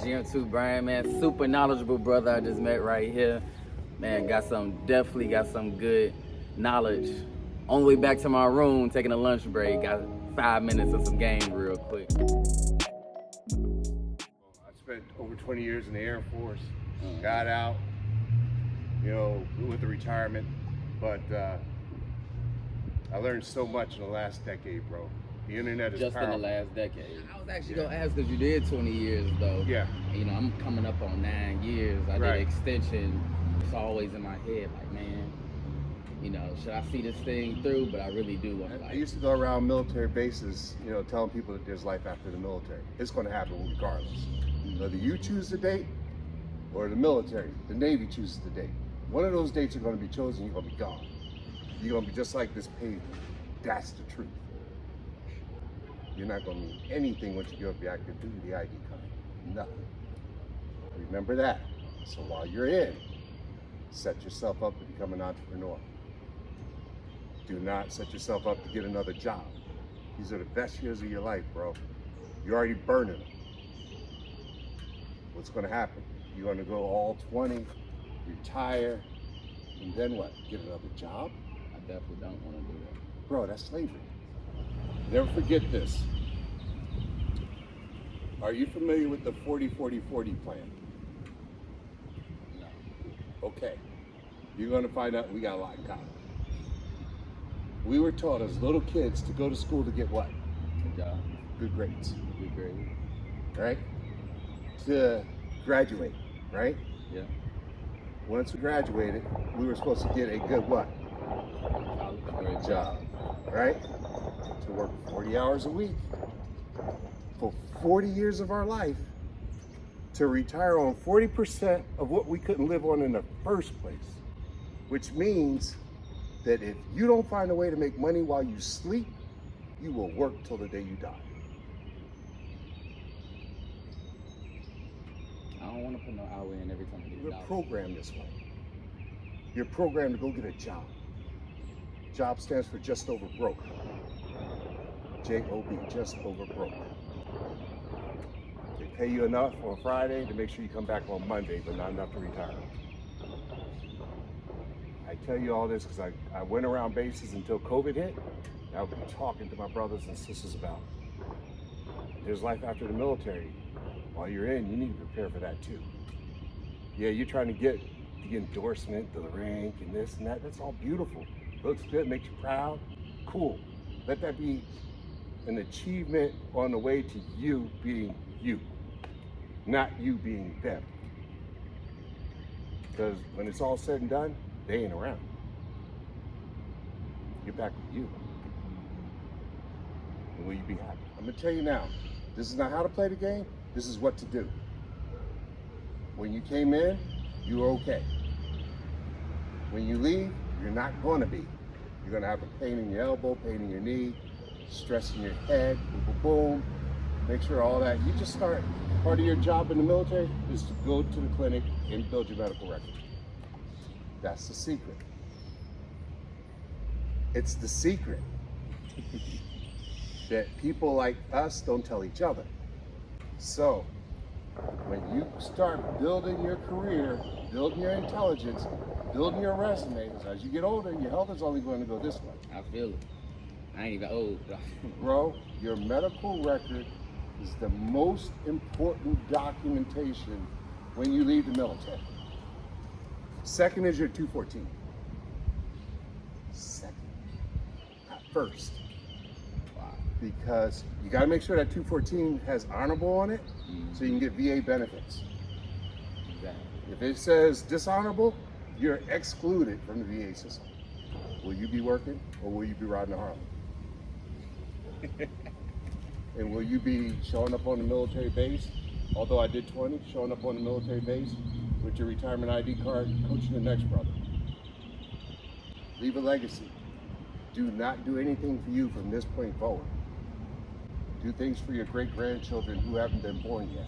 man. Matthew-Bryant, man. Super knowledgeable brother I just met right here. Man, definitely got some good knowledge. On the way back to my room, taking a lunch break. Got 5 minutes of some game real quick. I spent over 20 years in the Air Force. Got out, with the retirement. But I learned so much in the last decade, bro. The internet is just powerful. In the last decade. I was actually gonna ask because you did 20 years though. Yeah. I'm coming up on 9 years. I did extension. It's always in my head, like, man, should I see this thing through? But I really do want to. I used to go around military bases, telling people that there's life after the military. It's going to happen regardless. Whether you choose the date or the military, the Navy chooses the date. One of those dates are going to be chosen. You're going to be gone. You're going to be just like this pavement. That's the truth. You're not going to mean anything once you give up your active duty ID card. Nothing. Remember that. So while you're in, set yourself up to become an entrepreneur. Do not set yourself up to get another job. These are the best years of your life, bro. You're already burning them. What's going to happen? You're going to go all 20, retire, and then what? Get another job? I definitely don't want to do that. Bro, that's slavery. Never forget this. Are you familiar with the 40-40-40 plan? No. Okay. You're going to find out we got a lot in common. We were taught as little kids to go to school to get what? Good job. Good grades. Good grades. Right? To graduate, right? Yeah. Once we graduated, we were supposed to get a good what? College job, right? To work 40 hours a week for 40 years of our life, to retire on 40% of what we couldn't live on in the first place, which means that if you don't find a way to make money while you sleep, you will work till the day you die. I don't want to put no hour in every time I get a You're dollar. programmed this way. You're programmed to go get a job. Job stands for just over broke. J-O-B, just over broke. They pay you enough on Friday to make sure you come back on Monday, but not enough to retire. I tell you all this because I went around bases until COVID hit. And I've been talking to my brothers and sisters about there's life after the military. While you're in, you need to prepare for that too. Yeah, you're trying to get the endorsement, the rank, and this and that. That's all beautiful. Looks good, makes you proud. Cool. Let that be an achievement on the way to you being you, not you being them. Because when it's all said and done, they ain't around. Get back with you. And will you be happy? I'm gonna tell you now, this is not how to play the game, this is what to do. When you came in, you were okay. When you leave, you're not gonna be. You're gonna have a pain in your elbow, pain in your knee, stress in your head, boom, boom, boom. Make sure all that, you just start, part of your job in the military is to go to the clinic and build your medical record. That's the secret. It's the secret that people like us don't tell each other. So, when you start building your career, building your intelligence, building your resume, as you get older, your health is only going to go this way. I feel it. I ain't even old. Bro, your medical record is the most important documentation when you leave the military. Second is your 214. Second, not first. Wow. Because you got to make sure that 214 has honorable on it, so you can get VA benefits. Exactly. If it says dishonorable, you're excluded from the VA system. Will you be working, or will you be riding a Harley? And will you be showing up on the military base, although I did 20, showing up on the military base with your retirement ID card, coaching the next brother? Leave a legacy. Do not do anything for you from this point forward. Do things for your great-grandchildren who haven't been born yet.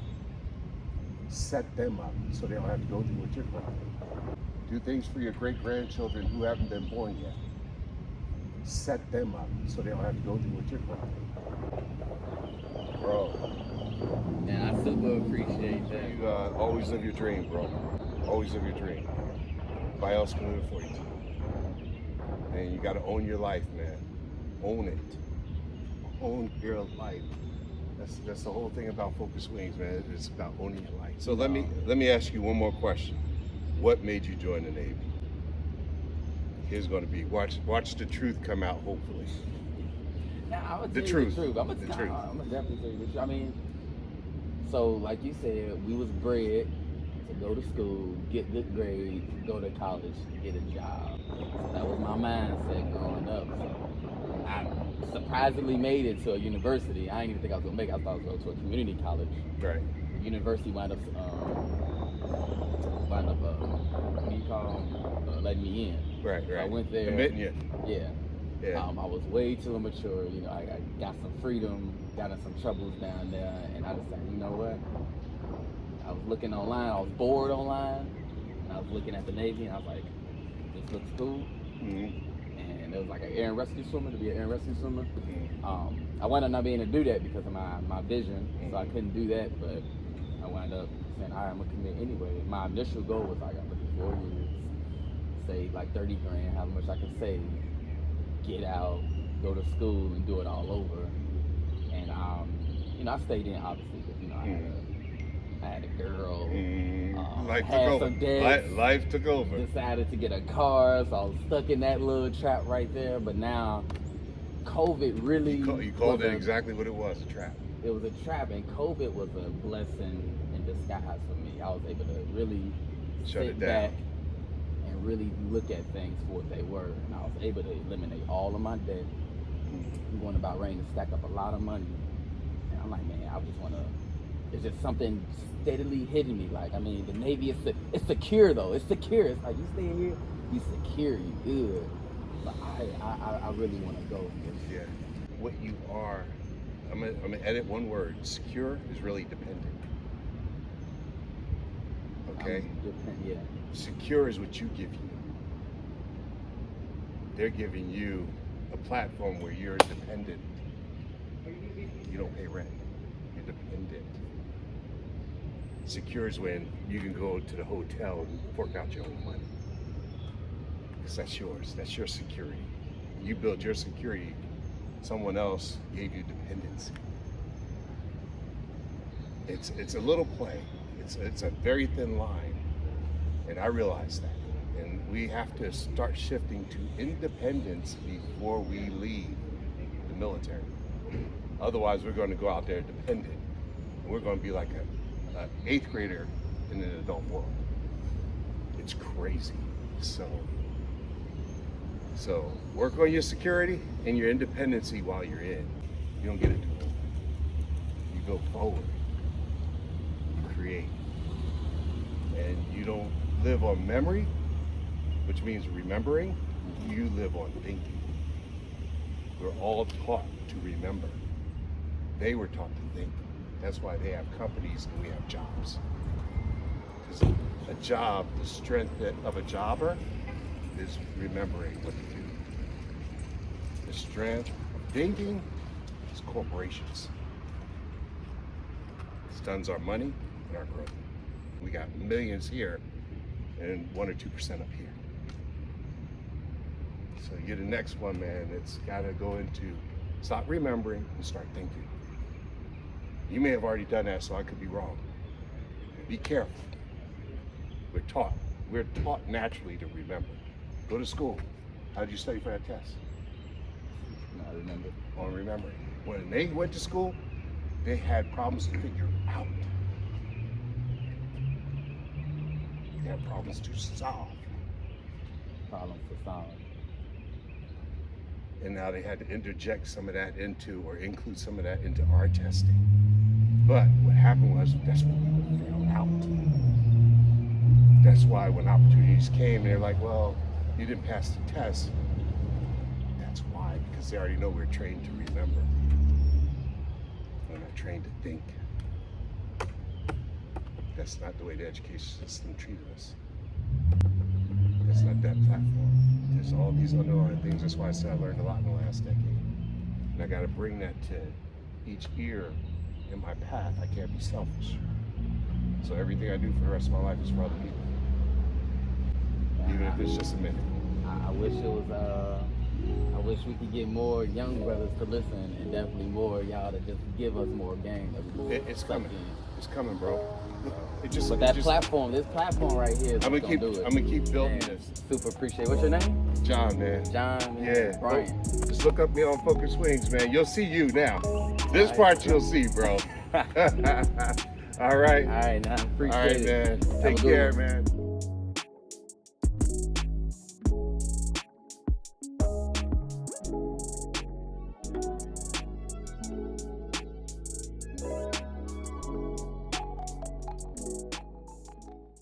Set them up so they don't have to go through what you're going through. Do things for your great-grandchildren who haven't been born yet. Set them up so they don't have to go through what you're going through. Bro. Man, I super appreciate that. You always live your dream, bro. Always live your dream. Nobody else can live it for you. And you got to own your life, man. Own it. Own your life. That's the whole thing about Focus Wings, man. It's about owning your life. So let me ask you one more question. What made you join the Navy? Here's going to be watch the truth come out. Hopefully. Nah, I'm gonna The tell truth. You the truth. I'm The gonna truth. definitely tell you the truth. I mean, so like you said, we was bred to go to school, get good grades, go to college, get a job. So that was my mindset growing up. So I surprisingly made it to a university. I didn't even think I was gonna make it. I thought I was going to a community college. Right. The university wound up what do you call letting me in. Right. So I went there. Admitting you. Yeah. Yeah. I was way too immature. You know, I got some freedom, got in some troubles down there, and I decided, you know what? I was looking online. I was bored online, and I was looking at the Navy, and I was like, this looks cool. Mm-hmm. And it was like an air and rescue swimmer, to be an air and rescue swimmer. Mm-hmm. I wound up not being able to do that because of my vision, so I couldn't do that, but I wound up saying, all right, I'm gonna commit anyway. My initial goal was like, I'm looking 4 years, save like 30 grand, how much I could save, get out, go to school, and do it all over. And you know, I stayed in obviously because you know I had a girl. Life had took over. some debts, Life took over. decided to get a car, so I was stuck in that little trap right there. But now, COVID really You called it exactly what it was, a trap. It was a trap, and COVID was a blessing in disguise for me. I was able to really Shut it sit down. back and really look at things for what they were, and I was able to eliminate all of my debt. We went about ready to stack up a lot of money, and I'm like, man, I just want to. It's just something steadily hitting me. Like, I mean, the Navy it's secure though. It's secure. It's like you stay in here, you secure, you good. But I really want to go. Yeah. What you are, I'm gonna edit one word. Secure is really dependent. Okay? Yeah. Secure is what you give you. They're giving you a platform where you're dependent. You don't pay rent. You're dependent. Secure is when you can go to the hotel and fork out your own money. Because that's yours. That's your security. You build your security. Someone else gave you dependency. It's a little play. It's a very thin line. And I realize that. And we have to start shifting to independence before we leave the military. Otherwise, we're going to go out there dependent. And we're going to be like an 8th grader in an adult world. It's crazy. So work on your security and your independency while you're in. You don't get it too long. You go forward. You create. And you don't live on memory, which means remembering. You live on thinking. We're all taught to remember. They were taught to think. That's why they have companies and we have jobs. Because a job, the strength of a jobber is remembering what to do. The strength of thinking is corporations. Stuns our money and our growth. We got millions here and 1 or 2% up here. So you're the next one, man. It's got to go into stop remembering and start thinking. You may have already done that, so I could be wrong. Be careful. We're taught naturally to remember. Go to school. How did you study for that test? I remember. On remembering. When they went to school, they had problems to figure out. They had problems to solve. Problems to solve. And now they had to interject some of that into, or include some of that into our testing. But what happened was, that's when we would fail out. That's why when opportunities came, they're like, well, you didn't pass the test. That's why, because they already know we're trained to remember. We're not trained to think. That's not the way the education system treated us. That's not that platform. There's all these underlying things. That's why I said I learned a lot in the last decade. And I got to bring that to each ear in my path, I can't be selfish. So everything I do for the rest of my life is for other people. Even if it's just a minute. I wish it was. I wish we could get more young brothers to listen, and definitely more y'all to just give us more game. It's coming. It's coming, bro. But this platform right here is I'm gonna keep building this. Super appreciate. What's your name? John, man. John. Yeah. Bryant. Just look up me on Focus Swings, man. You'll see you now. This part you'll see, bro. All right. All right, now appreciate it. All right, man. Take care, man.